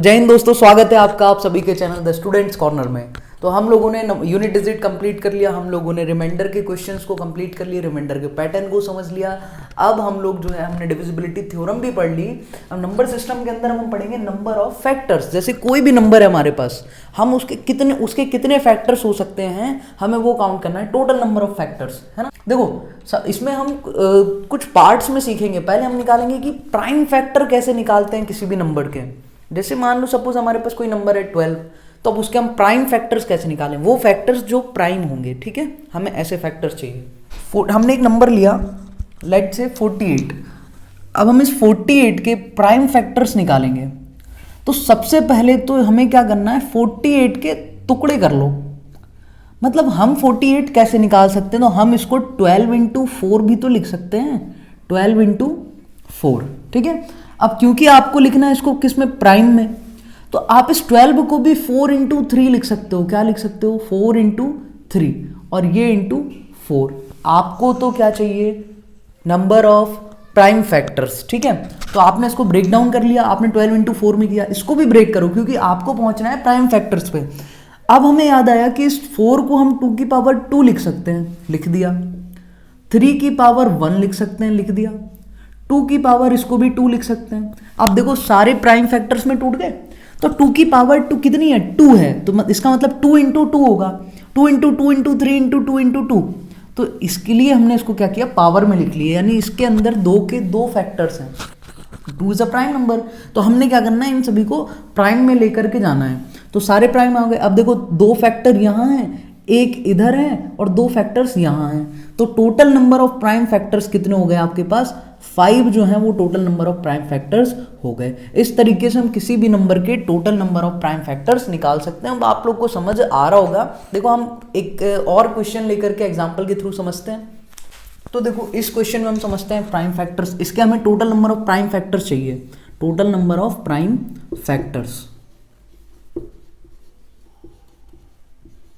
जय हिंद दोस्तों, स्वागत है आपका आप सभी के चैनल द स्टूडेंट्स कॉर्नर में। तो हम लोगों ने यूनिट डिजिट कंप्लीट कर लिया, हम लोगों ने रिमाइंडर के क्वेश्चंस को कंप्लीट कर लिया, रिमाइंडर के पैटर्न को समझ लिया। अब हम लोग जो है हमने डिविजिबिलिटी थ्योरम भी पढ़ ली। अब नंबर सिस्टम के अंदर हम पढ़ेंगे नंबर ऑफ फैक्टर्स। जैसे कोई भी नंबर है हमारे पास, हम उसके कितने फैक्टर्स हो सकते हैं, हमें वो काउंट करना है। टोटल नंबर ऑफ फैक्टर्स, है ना। देखो इसमें हम कुछ पार्ट्स में सीखेंगे। पहले हम निकालेंगे कि प्राइम फैक्टर कैसे निकालते हैं किसी भी नंबर के। जैसे मान लो सपोज हमारे पास कोई नंबर है 12, तो अब उसके हम प्राइम फैक्टर्स कैसे निकालें, वो फैक्टर्स जो प्राइम होंगे। ठीक है, हमें ऐसे फैक्टर्स चाहिए। हमने एक नंबर लिया, लेट्स से 48। अब हम इस 48 के प्राइम फैक्टर्स निकालेंगे। तो सबसे पहले तो हमें क्या करना है, 48 के टुकड़े कर लो। मतलब हम 48 कैसे निकाल सकते हैं, तो हम इसको 12 इंटू 4 भी तो लिख सकते हैं। 12 इंटू 4, ठीक है। अब क्योंकि आपको लिखना है इसको किस में, प्राइम में, तो आप इस 12 को भी 4 इंटू 3 लिख सकते हो। क्या लिख सकते हो, 4 इंटू 3, और ये इंटू 4। आपको तो क्या चाहिए, नंबर ऑफ प्राइम फैक्टर्स। ठीक है, तो आपने इसको ब्रेक डाउन कर लिया, आपने 12 इंटू 4 में किया। इसको भी ब्रेक करो क्योंकि आपको पहुंचना है प्राइम फैक्टर्स पे। अब हमें याद आया कि इस 4 को हम 2 की पावर 2 लिख सकते हैं, लिख दिया। 3 की पावर 1 लिख सकते हैं, लिख दिया। 2 की पावर इसको भी 2 लिख सकते हैं। अब देखो सारे प्राइम फैक्टर्स में टूट गए, तो 2 की पावर 2 कितनी है, 2 है। तो इसका मतलब 2 इंटू 2 होगा, 2 इंटू 2 इंटू 3 इंटू 2 इंटू 2। तो इसके लिए हमने इसको क्या किया, पावर में लिख लिया, यानी इसके अंदर 2 के 2 फैक्टर्स हैं। 2 इज अ प्राइम नंबर, तो हमने क्या करना है, इन सभी को प्राइम में लेकर के जाना है। तो सारे प्राइम आ गए। अब देखो 2 फैक्टर यहाँ हैं, एक इधर है और 2 फैक्टर्स यहाँ हैं। तो total number of prime factors कितने हो गए आपके पास, 5 जो है वो total number of prime factors हो गए। इस तरीके से हम किसी भी नंबर के total number of prime factors निकाल सकते हैं। अब आप लोग को समझ आ रहा होगा। देखो हम एक और क्वेश्चन लेकर के एग्जांपल के थ्रू समझते हैं। तो देखो इस क्वेश्चन में हम समझते हैं प्राइम फैक्टर्स। इसके हमें total number of prime factors चाहिए, total number of prime factors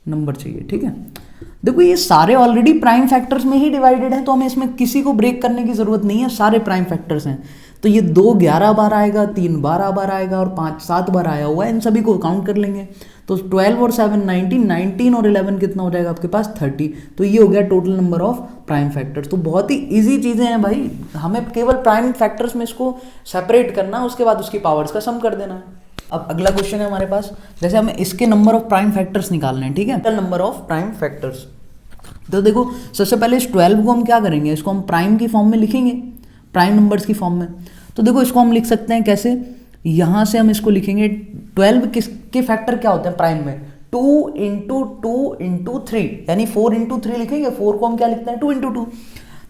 number चाहिए। ठीक है, देखो ये सारे ऑलरेडी प्राइम फैक्टर्स में ही डिवाइडेड है, तो हमें इसमें किसी को ब्रेक करने की जरूरत नहीं है, सारे प्राइम फैक्टर्स हैं। तो ये 2 11 बार आएगा, 3 12 बार आएगा और 5 7 बार आया हुआ है। इन सभी को काउंट कर लेंगे। तो 12 और 7 19, 19 और 11 कितना हो जाएगा आपके पास, 30। तो ये हो गया total number of prime factors. तो बहुत ही ईजी चीज़ें हैं भाई, हमें केवल प्राइम फैक्टर्स में इसको सेपरेट करना है, उसके बाद उसकी पावर्स का सम कर देना है। अब अगला क्वेश्चन है हमारे पास, जैसे हमें इसके नंबर ऑफ प्राइम फैक्टर्स निकालने हैं। ठीक है, total number of prime factors. तो देखो सबसे पहले इस 12 को हम क्या करेंगे, इसको हम प्राइम की फॉर्म में लिखेंगे, प्राइम नंबर्स की फॉर्म में। तो देखो इसको हम लिख सकते हैं कैसे, यहाँ से हम इसको लिखेंगे 12 किसके फैक्टर क्या होते हैं प्राइम में, 2 इंटू 2 इंटू 3, यानी 4 इंटू 3 लिखेंगे। 4 को हम क्या लिखते हैं, 2 इंटू 2।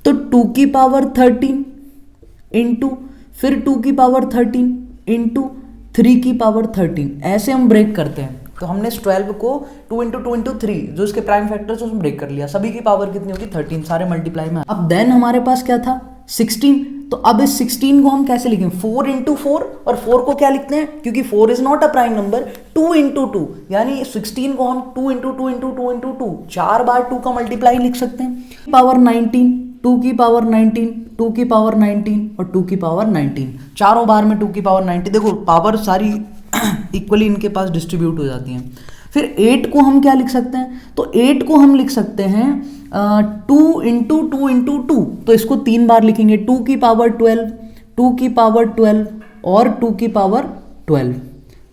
तो 2 की पावर 13 इंटू, फिर 2 की पावर 13 इंटू 3 की पावर 13, ऐसे हम ब्रेक करते हैं। तो हमने इस 12 को 2 इंटू 2 इंटू 3 जो इसके प्राइम फैक्टर्स उसमें ब्रेक कर लिया। सभी की पावर कितनी होगी, 13, सारे मल्टीप्लाई में। अब देन हमारे पास क्या था, 16। तो अब इस 16 को हम कैसे लिखेंगे, 4 इंटू 4, और 4 को क्या लिखते हैं, क्योंकि 4 is not a prime number, 2 into 2, यानी 16 को हम 2 इंटू 2 इंटू 2 इंटू 2, 4 बार 2 का मल्टीप्लाई लिख सकते हैं। पावर 19, 2 की पावर 19, 2 की पावर 19 और 2 की पावर 19, चारों बार में 2 की पावर 90। देखो पावर सारी इक्वली इनके पास डिस्ट्रीब्यूट हो जाती हैं। फिर 8 को हम क्या लिख सकते हैं, तो 8 को हम लिख सकते हैं 2 इंटू 2 इंटू 2। तो इसको 3 बार लिखेंगे, 2 की पावर 12, 2 की पावर 12 और 2 की पावर 12,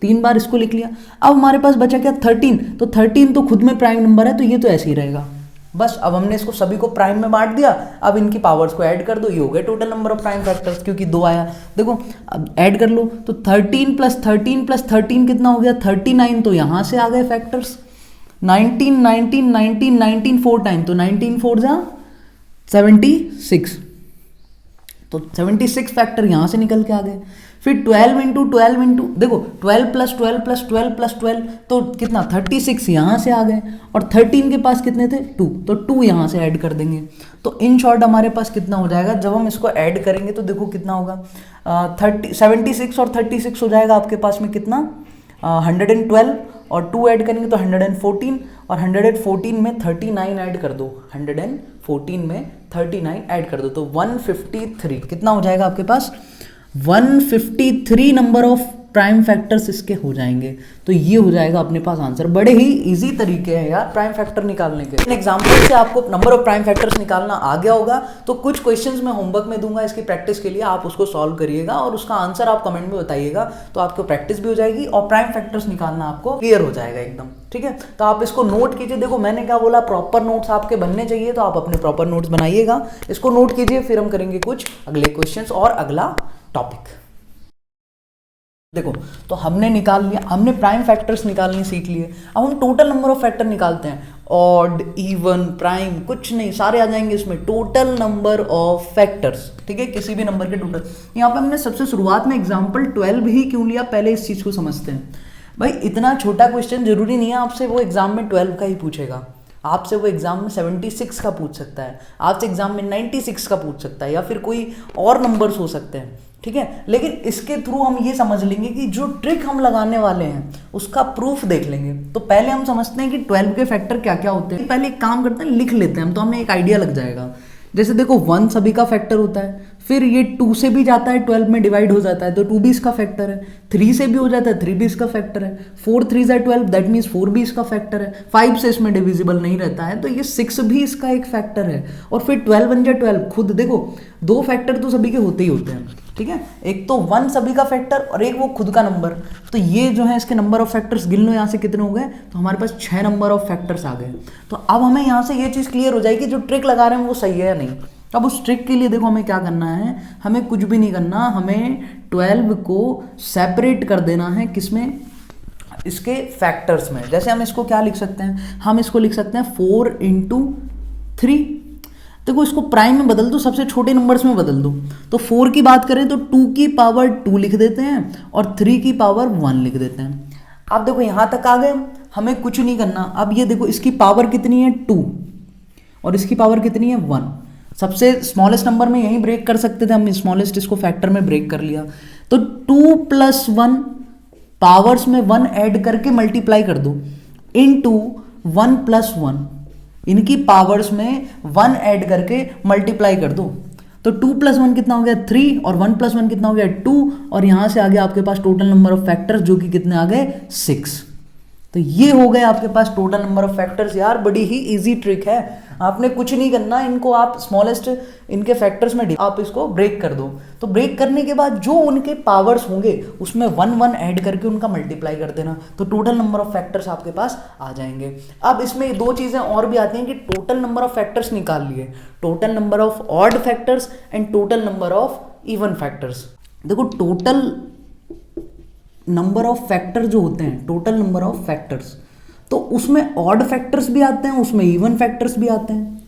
3 बार इसको लिख लिया। अब हमारे पास बचा क्या, 13। तो 13 तो खुद में प्राइम नंबर है, तो ये तो ऐसे ही रहेगा। बस अब हमने इसको सभी को प्राइम में बांट दिया। अब इनकी पावर्स को ऐड कर दो, ये हो गया total number of prime factors, क्योंकि 2 आया। देखो अब ऐड कर लो, तो 13 प्लस 13 प्लस 13 कितना हो गया, 39। तो यहाँ से आ गए फैक्टर्स, 19 19 19 19 4 टाइम, तो 19 4 जा 76। तो 76 फैक्टर यहाँ से निकल के आ गए। फिर 12 इंटू 12 इंटू, देखो 12 प्लस 12 प्लस 12 प्लस 12, तो कितना 36 यहाँ से आ गए। और 13 के पास कितने थे, 2, तो 2 यहाँ से ऐड कर देंगे। तो इन शॉर्ट हमारे पास कितना हो जाएगा, जब हम इसको ऐड करेंगे तो देखो कितना होगा, 76 और 36 हो जाएगा आपके पास में कितना, 112, और 2 ऐड करेंगे तो 114, और 114 में 39 ऐड कर दो, 114 में 39 ऐड कर दो, तो 153 कितना हो जाएगा आपके पास, 153 नंबर ऑफ प्राइम फैक्टर्स इसके हो जाएंगे। तो ये हो जाएगा अपने पास आंसर। बड़े ही इजी तरीके हैं यार प्राइम फैक्टर निकालने के। एग्जाम्पल से आपको नंबर ऑफ प्राइम फैक्टर्स निकालना आ गया होगा, तो कुछ क्वेश्चंस मैं होमवर्क में दूंगा इसकी प्रैक्टिस के लिए, आप उसको सॉल्व करिएगा और उसका आंसर आप कमेंट में बताइएगा, तो आपको प्रैक्टिस भी हो जाएगी और प्राइम फैक्टर्स निकालना आपको क्लियर हो जाएगा एकदम। ठीक है, तो आप इसको नोट कीजिए। देखो मैंने क्या बोला, प्रॉपर नोट्स आपके बनने चाहिए, तो आप अपने प्रॉपर नोट्स बनाइएगा, इसको नोट कीजिए, फिर हम करेंगे कुछ अगले क्वेश्चंस और अगला टॉपिक। देखो तो हमने निकाल लिया, हमने प्राइम फैक्टर्स निकालनी सीख लिए। अब हम टोटल नंबर ऑफ फैक्टर निकालते हैं। ऑड, इवन, प्राइम कुछ नहीं, सारे आ जाएंगे इसमें, टोटल नंबर ऑफ फैक्टर्स। ठीक है, किसी भी नंबर के टोटल। यहाँ पे हमने सबसे शुरुआत में एग्जाम्पल 12 ही क्यों लिया, पहले इस चीज को समझते हैं। भाई इतना छोटा क्वेश्चन जरूरी नहीं है आपसे वो एग्जाम में 12 का ही पूछेगा, आपसे वो एग्जाम में 76 का पूछ सकता है, आपसे एग्जाम में 96 का पूछ सकता है, या फिर कोई और नंबर्स हो सकते हैं। ठीक है, लेकिन इसके थ्रू हम ये समझ लेंगे कि जो ट्रिक हम लगाने वाले हैं उसका प्रूफ देख लेंगे। तो पहले हम समझते हैं कि 12 के फैक्टर क्या क्या होते हैं। पहले एक काम करते हैं, लिख लेते हैं हम, तो हमें एक आइडिया लग जाएगा। जैसे देखो 1 सभी का फैक्टर होता है, फिर ये 2 से भी जाता है, 12 में डिवाइड हो जाता है, तो 2 भी इसका फैक्टर है। 3 से भी हो जाता है, 3 भी इसका फैक्टर है। 4 3 ज़ा 12, दैट मीन्स 4 भी इसका फैक्टर है। 5 से इसमें डिविजिबल नहीं रहता है, तो ये 6 भी इसका एक फैक्टर है। और फिर 12 1 जा 12, खुद देखो 2 फैक्टर तो सभी के होते ही होते हैं। ठीक है, एक तो 1 सभी का फैक्टर और एक वो खुद का नंबर। तो ये जो है इसके नंबर ऑफ फैक्टर्स गिन लो यहाँ से कितने हो गए, तो हमारे पास 6 नंबर ऑफ फैक्टर्स आ गए। तो अब हमें यहाँ से ये चीज़ क्लियर हो जाएगी जो ट्रिक लगा रहे हैं वो सही है या नहीं। अब उस ट्रिक के लिए देखो हमें क्या करना है, हमें कुछ भी नहीं करना, हमें 12 को सेपरेट कर देना है किसमें, इसके फैक्टर्स में। जैसे हम इसको क्या लिख सकते हैं, हम इसको लिख सकते हैं 4 × 3। देखो इसको प्राइम में बदल दो, सबसे छोटे नंबर्स में बदल दो। तो 4 की बात करें तो 2 की पावर 2 लिख देते हैं और 3 की पावर 1 लिख देते हैं। अब देखो यहाँ तक आ गए, हमें कुछ नहीं करना। अब ये देखो इसकी पावर कितनी है 2 और इसकी पावर कितनी है 1। सबसे स्मॉलेस्ट नंबर में यही ब्रेक कर सकते थे हम, स्मॉलेस्ट इसको फैक्टर में ब्रेक कर लिया। तो 2 + 1 पावर्स में 1 ऐड करके मल्टीप्लाई कर दो, इनटू 1 + 1 इनकी पावर्स में 1 ऐड करके मल्टीप्लाई कर दो। तो 2 + 1 कितना हो गया 3 और 1 + 1 कितना हो गया 2, और यहां से आ गया आपके पास टोटल नंबर ऑफ फैक्टर्स जो कि कितने आ गए 6। तो ये हो गए आपके पास टोटल नंबर ऑफ फैक्टर्स। यार बड़ी ही इजी ट्रिक है, आपने कुछ नहीं करना, इनको आप स्मॉलेस्ट इनके फैक्टर्स में आप इसको ब्रेक कर दो। तो ब्रेक करने के बाद जो उनके पावर्स होंगे उसमें 1 1 ऐड करके उनका मल्टीप्लाई कर देना, तो टोटल नंबर ऑफ फैक्टर्स आपके पास आ जाएंगे। अब इसमें 2 चीज़ें और भी आती हैं कि टोटल नंबर ऑफ फैक्टर्स निकाल लिए, total number of odd factors and total number of even factors. देखो टोटल नंबर ऑफ फैक्टर जो होते हैं, टोटल नंबर ऑफ फैक्टर्स, तो उसमें ऑड फैक्टर्स भी आते हैं, उसमें इवन फैक्टर्स भी आते हैं।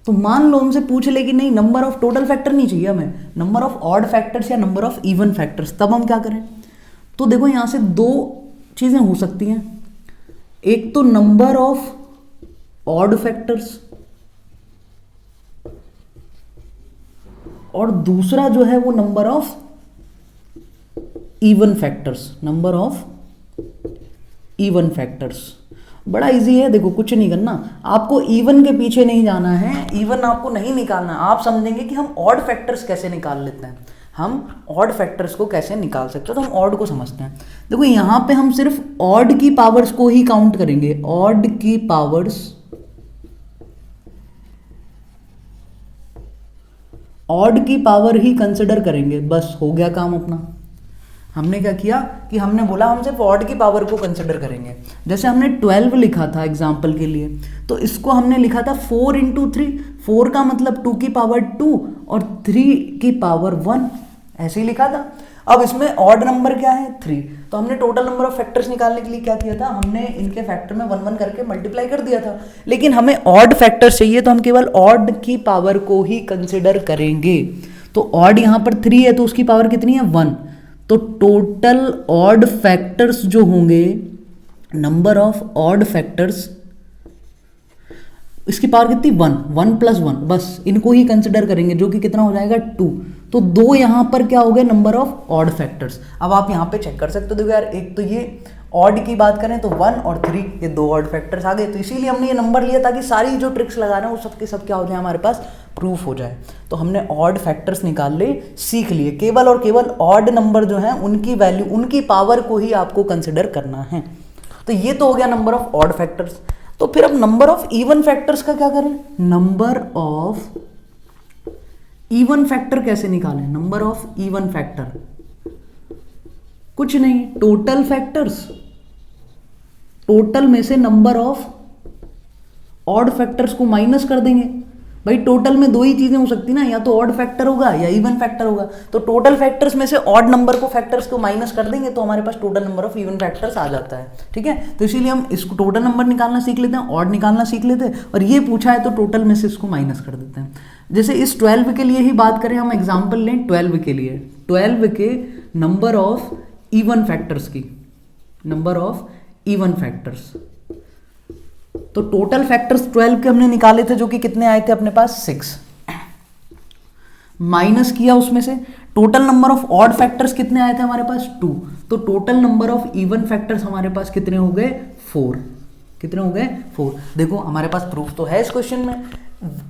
तो मान लो हमसे पूछ ले कि नहीं नंबर ऑफ टोटल फैक्टर नहीं चाहिए हमें, नंबर ऑफ ऑड फैक्टर्स या नंबर ऑफ इवन फैक्टर्स, तब हम क्या करें। तो देखो यहां से 2 चीजें हो सकती हैं, एक तो नंबर ऑफ ऑड फैक्टर्स और दूसरा जो है वो number of even factors, number of even factors. बड़ा इजी है, देखो कुछ नहीं करना, आपको इवन के पीछे नहीं जाना है, इवन आपको नहीं निकालना। आप समझेंगे कि हम ऑड फैक्टर्स कैसे निकाल लेते हैं, हम ऑड फैक्टर्स को कैसे निकाल सकते हैं, तो हम ऑड को समझते हैं। देखो यहां पे हम सिर्फ ऑड की पावर्स को ही काउंट करेंगे, ऑड की पावर्स, ऑड की पावर ही कंसिडर करेंगे, बस हो गया काम अपना। हमने क्या किया कि हमने बोला हम सिर्फ ऑड की पावर को कंसिडर करेंगे। जैसे हमने 12 लिखा था एग्जाम्पल के लिए, तो इसको हमने लिखा था 4 × 3, 4 का मतलब 2 की पावर 2 और 3 की पावर 1, ऐसे ही लिखा था। अब इसमें ऑड नंबर क्या है 3, तो हमने टोटल नंबर ऑफ फैक्टर्स निकालने के लिए क्या किया था, हमने इनके फैक्टर में 1 1 करके मल्टीप्लाई कर दिया था। लेकिन हमें ऑड फैक्टर्स चाहिए तो हम केवल ऑड की पावर को ही कंसिडर करेंगे। तो ऑड यहां पर 3 है तो उसकी पावर कितनी है 1, तो टोटल ऑड फैक्टर्स जो होंगे, नंबर ऑफ ऑड फैक्टर्स, इसकी पावर कितनी 1, 1 + 1, बस इनको ही कंसिडर करेंगे जो कि कितना हो जाएगा 2। तो 2 यहां पर क्या हो गए नंबर ऑफ ऑड फैक्टर्स। अब आप यहां पे चेक कर सकते हो, देखो यार एक तो ये ऑड की बात करें तो 1 और 3 ये 2 ऑड फैक्टर्स आ गए। तो इसीलिए हमने ये नंबर लिया ताकि सारी जो ट्रिक्स लगा रहे हैं वो सब के सब क्या हो जाए, हमारे पास प्रूफ हो जाए। तो हमने ऑड फैक्टर्स निकाल ले, सीख लिए। केवल और केवल ऑड नंबर जो है उनकी वैल्यू, उनकी पावर को ही आपको कंसिडर करना है। तो ये तो हो गया नंबर ऑफ ऑड फैक्टर्स। तो फिर अब नंबर ऑफ इवन फैक्टर्स का क्या करें? नंबर ऑफ इवन फैक्टर कैसे निकालें? नंबर ऑफ इवन फैक्टर कुछ नहीं, टोटल फैक्टर्स, टोटल में से नंबर ऑफ ऑड फैक्टर्स को माइनस कर देंगे। भाई टोटल में दो ही चीजें हो सकती ना, या तो ऑड फैक्टर होगा या इवन फैक्टर होगा। तो टोटल फैक्टर्स में से ऑड नंबर को फैक्टर्स को माइनस कर देंगे तो हमारे पास total number of even factors आ जाता है। ठीक है, तो इसीलिए हम इसको टोटल नंबर निकालना सीख लेते हैं, ऑड निकालना सीख लेते हैं, और ये पूछा है तो टोटल में से इसको माइनस कर देते हैं। जैसे इस 12 के लिए ही बात करें, हम एग्जाम्पल लें 12 के लिए, 12 के नंबर ऑफ इवन फैक्टर्स की, नंबर ऑफ इवन फैक्टर्स। तो टोटल फैक्टर्स 12 के हमने निकाले थे, जो कि कितने आए थे अपने पास? 6। माइनस किया उसमें से total number of odd factors कितने आए थे हमारे पास? 2। तो total number of even factors हमारे पास कितने हो गए? 4। कितने हो गए? 4। देखो हमारे पास प्रूफ तो है इस क्वेश्चन में,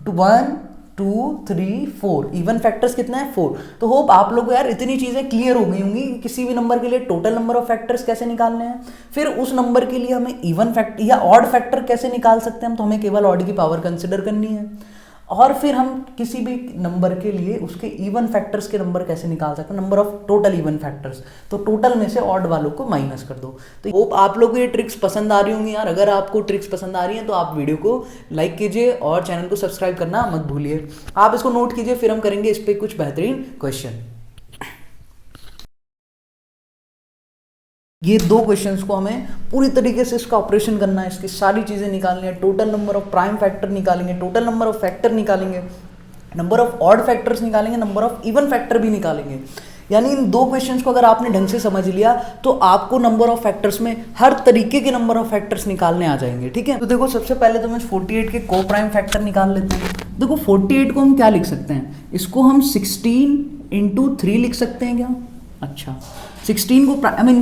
1 2 3 4 इवन फैक्टर्स कितना है? 4। तो होप आप लोग को यार इतनी चीजें क्लियर हो गई होंगी कि किसी भी नंबर के लिए टोटल नंबर ऑफ फैक्टर्स कैसे निकालने हैं, फिर उस नंबर के लिए हमें इवन फैक्टर या ऑड फैक्टर कैसे निकाल सकते हैं हम। तो हमें केवल ऑड की पावर कंसिडर करनी है, और फिर हम किसी भी नंबर के लिए उसके इवन फैक्टर्स के नंबर कैसे निकाल सकते हैं, number of total even factors. तो टोटल में से ऑड वालों को माइनस कर दो। तो होप आप लोगों को ये ट्रिक्स पसंद आ रही होंगी यार। अगर आपको ट्रिक्स पसंद आ रही हैं तो आप वीडियो को लाइक कीजिए और चैनल को सब्सक्राइब करना मत भूलिए। आप इसको नोट कीजिए, फिर हम करेंगे इस पर कुछ बेहतरीन क्वेश्चन। ये 2 क्वेश्चंस को हमें पूरी तरीके से इसका ऑपरेशन करना है, इसकी सारी चीजें निकालनी है। Total number of prime factor निकालेंगे, टोटल नंबर ऑफ फैक्टर निकालेंगे, नंबर ऑफ ऑड फैक्टर्स निकालेंगे, नंबर ऑफ इवन फैक्टर भी निकालेंगे। यानी इन 2 क्वेश्चंस को अगर आपने ढंग से समझ लिया तो आपको नंबर ऑफ फैक्टर्स में हर तरीके के नंबर ऑफ फैक्टर्स निकालने आ जाएंगे। ठीक है, तो देखो सबसे पहले तो मैं 48 के को प्राइम फैक्टर निकाल लेते हैं। देखो 48 को हम क्या लिख सकते हैं? इसको हम 16 × 3 लिख सकते हैं क्या? अच्छा, 16 को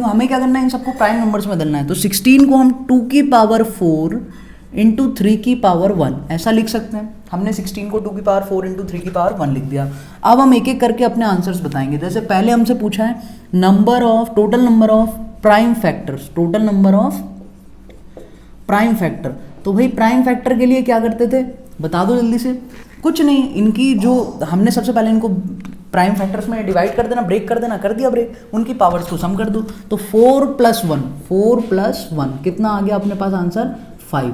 हमें क्या करना है? इन सबको प्राइम नंबर्स में बदलना है। तो 16 को हम 2 की पावर 4 × 3 की पावर 1 ऐसा लिख सकते हैं। हमने 16 को 2 की पावर 4 × 3 की पावर 1 लिख दिया। अब हम एक एक करके अपने आंसर्स बताएंगे। जैसे पहले हमसे पूछा है number of, total number of prime factors, total number of prime factor. तो भाई प्राइम फैक्टर के लिए क्या करते थे? बता दो जल्दी से। कुछ नहीं, इनकी जो हमने सबसे पहले इनको प्राइम फैक्टर्स में डिवाइड कर देना, ब्रेक कर देना, कर दिया ब्रेक, उनकी पावर्स को सम कर दो। तो 4 + 1 कितना आ गया अपने पास आंसर? 5।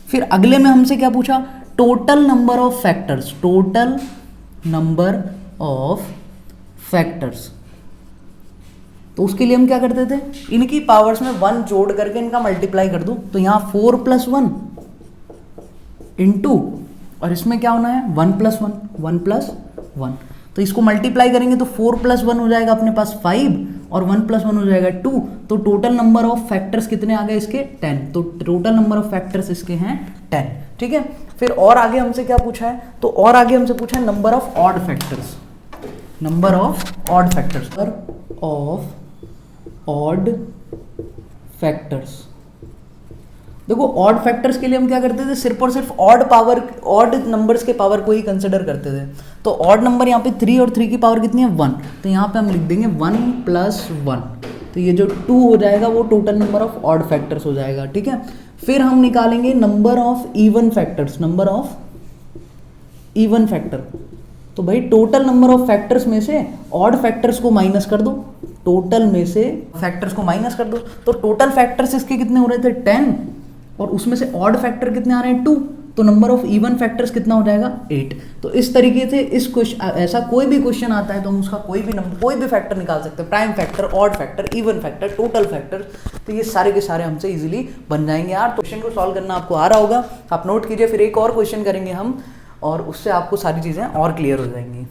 फिर अगले में हमसे क्या पूछा? Total number of factors, total number of factors. तो उसके लिए हम क्या करते थे? इनकी पावर्स में 1 जोड़ करके इनका मल्टीप्लाई कर दो। तो यहाँ 4 + 1 × और इसमें क्या होना है? 1 + 1, 1 + 1। तो इसको मल्टीप्लाई करेंगे तो 4 + 1 हो जाएगा अपने पास 5 और 1 + 1 हो जाएगा 2। तो टोटल नंबर ऑफ फैक्टर्स कितने आ गए इसके? 10। तो टोटल नंबर ऑफ फैक्टर्स इसके हैं 10। ठीक है, फिर और आगे हमसे क्या पूछा है? तो और आगे हमसे पूछा है number of odd factors, number of odd factors, of odd factors. देखो ऑड फैक्टर्स के लिए हम क्या करते थे? सिर्फ और सिर्फ ऑड पावर, ऑड नंबर्स के पावर को ही कंसिडर करते थे। तो ऑड नंबर यहाँ पे 3 और 3 की पावर कितनी है? 1। तो यहाँ पे हम लिख देंगे 1 + 1। तो ये जो 2 हो जाएगा वो total number of odd factors हो जाएगा। ठीक है, फिर हम निकालेंगे number of even factors, number of even factor. तो भाई टोटल नंबर ऑफ फैक्टर्स में से ऑड फैक्टर्स को माइनस कर दो, टोटल में से फैक्टर्स को माइनस कर दो। तो टोटल फैक्टर्स इसके कितने हो रहे थे? 10, और उसमें से ऑड फैक्टर कितने आ रहे हैं? 2। तो नंबर ऑफ इवन फैक्टर्स कितना हो जाएगा? 8। तो इस तरीके से इस क्वेश्चन, ऐसा कोई भी क्वेश्चन आता है तो हम उसका कोई भी नंबर, कोई भी फैक्टर निकाल सकते हैं। Prime factor, odd factor, even factor, total factor. तो ये सारे के सारे हमसे इजीली बन जाएंगे यार। तो क्वेश्चन को सॉल्व करना आपको आ रहा होगा, आप नोट कीजिए। फिर एक और क्वेश्चन करेंगे हम, और उससे आपको सारी चीज़ें और क्लियर हो जाएंगी।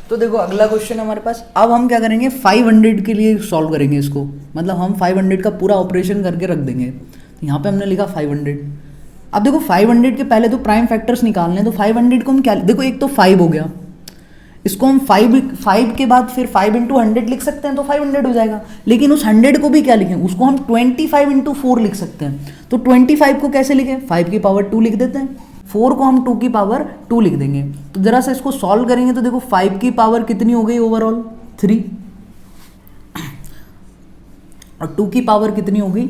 तो देखो अगला क्वेश्चन हमारे पास, अब हम क्या करेंगे? 500 के लिए सॉल्व करेंगे इसको। मतलब हम 500 का पूरा ऑपरेशन करके रख देंगे। यहाँ पे हमने लिखा 500। अब देखो 500 के पहले तो प्राइम फैक्टर्स निकालने हैं। तो 500 को हम क्या, देखो एक तो 5 हो गया, इसको हम 5 के बाद फिर 5 इंटू 100 लिख सकते हैं, तो 500 हो जाएगा। लेकिन उस 100 को भी क्या लिखें, उसको हम 25 इंटू 4 लिख सकते हैं। तो 25 को कैसे लिखें, 5 की पावर 2 लिख देते हैं, 4 को हम 2 की पावर 2 लिख देंगे। तो जरा सा इसको सॉल्व करेंगे तो देखो 5 की पावर कितनी हो गई ओवरऑल 3, और 2 की पावर कितनी हो गई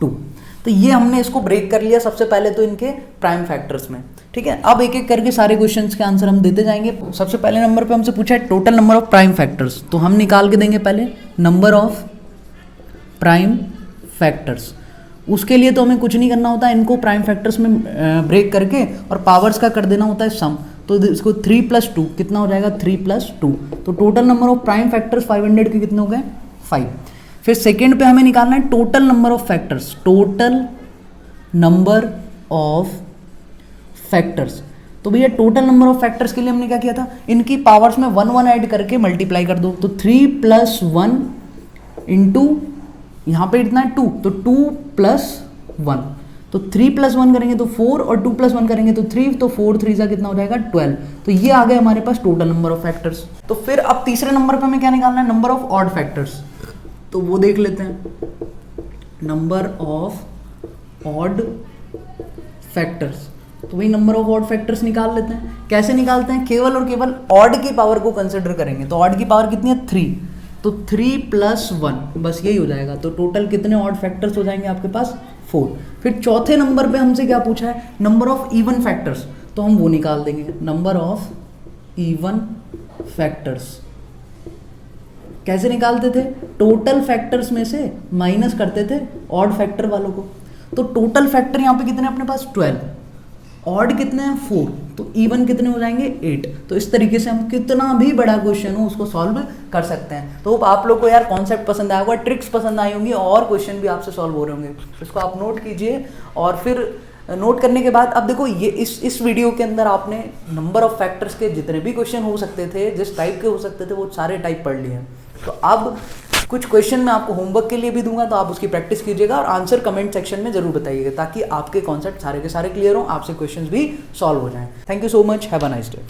2। तो ये हमने इसको ब्रेक कर लिया सबसे पहले तो इनके प्राइम फैक्टर्स में, ठीक है। अब एक एक करके सारे क्वेश्चंस के आंसर हम देते जाएंगे। सबसे पहले नंबर पे हमसे पूछा है total number of prime factors, तो हम निकाल के देंगे पहले नंबर ऑफ प्राइम फैक्टर्स। उसके लिए तो हमें कुछ नहीं करना होता, इनको प्राइम फैक्टर्स में ब्रेक करके और पावर्स का कर देना होता है सम। तो इसको 3 + 2 कितना हो जाएगा 3 + 2। तो total number of prime factors 500 के कितने हो गए 5। फिर सेकेंड पे हमें निकालना है total number of factors, total number of factors. तो भैया टोटल नंबर ऑफ फैक्टर्स के लिए हमने क्या किया था, इनकी पावर्स में 1 1 ऐड करके मल्टीप्लाई कर दो। तो 3 + 1 इंटू यहाँ पे इतना है 2, तो 2 + 1, तो 3 + 1 करेंगे तो 4 और 2 + 1 करेंगे तो 3, तो 4 3 सा कितना हो जाएगा 12। तो ये आ गए हमारे पास टोटल नंबर ऑफ फैक्टर्स। तो फिर अब तीसरे नंबर पे हमें क्या निकालना है, नंबर ऑफ ऑड फैक्टर्स। तो वो देख लेते हैं, नंबर ऑफ ऑड फैक्टर्स। तो वही नंबर ऑफ ऑड फैक्टर्स निकाल लेते हैं। कैसे निकालते हैं, केवल और केवल ऑड की पावर को कंसिडर करेंगे। तो ऑड की पावर कितनी है 3, तो 3 + 1 बस यही हो जाएगा। तो टोटल कितने ऑड फैक्टर्स हो जाएंगे आपके पास 4। फिर चौथे नंबर पे हमसे क्या पूछा है, नंबर ऑफ इवन फैक्टर्स। तो हम वो निकाल देंगे, नंबर ऑफ इवन फैक्टर्स। कैसे निकालते थे, टोटल फैक्टर्स में से माइनस करते थे ऑड फैक्टर वालों को। तो टोटल फैक्टर यहाँ पे कितने अपने पास 12, ऑड कितने हैं 4, तो इवन कितने हो जाएंगे 8। तो इस तरीके से हम कितना भी बड़ा क्वेश्चन हो उसको सॉल्व कर सकते हैं। तो आप लोग को यार कॉन्सेप्ट पसंद आया होगा, ट्रिक्स पसंद आई होंगी और क्वेश्चन भी आपसे सॉल्व हो रहे होंगे। इसको आप नोट कीजिए और फिर नोट करने के बाद अब देखो ये इस वीडियो के अंदर आपने नंबर ऑफ फैक्टर्स के जितने भी क्वेश्चन हो सकते थे, जिस टाइप के हो सकते थे, वो सारे टाइप पढ़ लिए हैं। तो अब कुछ क्वेश्चन मैं आपको होमवर्क के लिए भी दूंगा, तो आप उसकी प्रैक्टिस कीजिएगा और आंसर कमेंट सेक्शन में जरूर बताइएगा, ताकि आपके कॉन्सेप्ट सारे के सारे क्लियर हो, आपसे क्वेश्चंस भी सॉल्व हो जाएं। Thank you so much, have a nice day.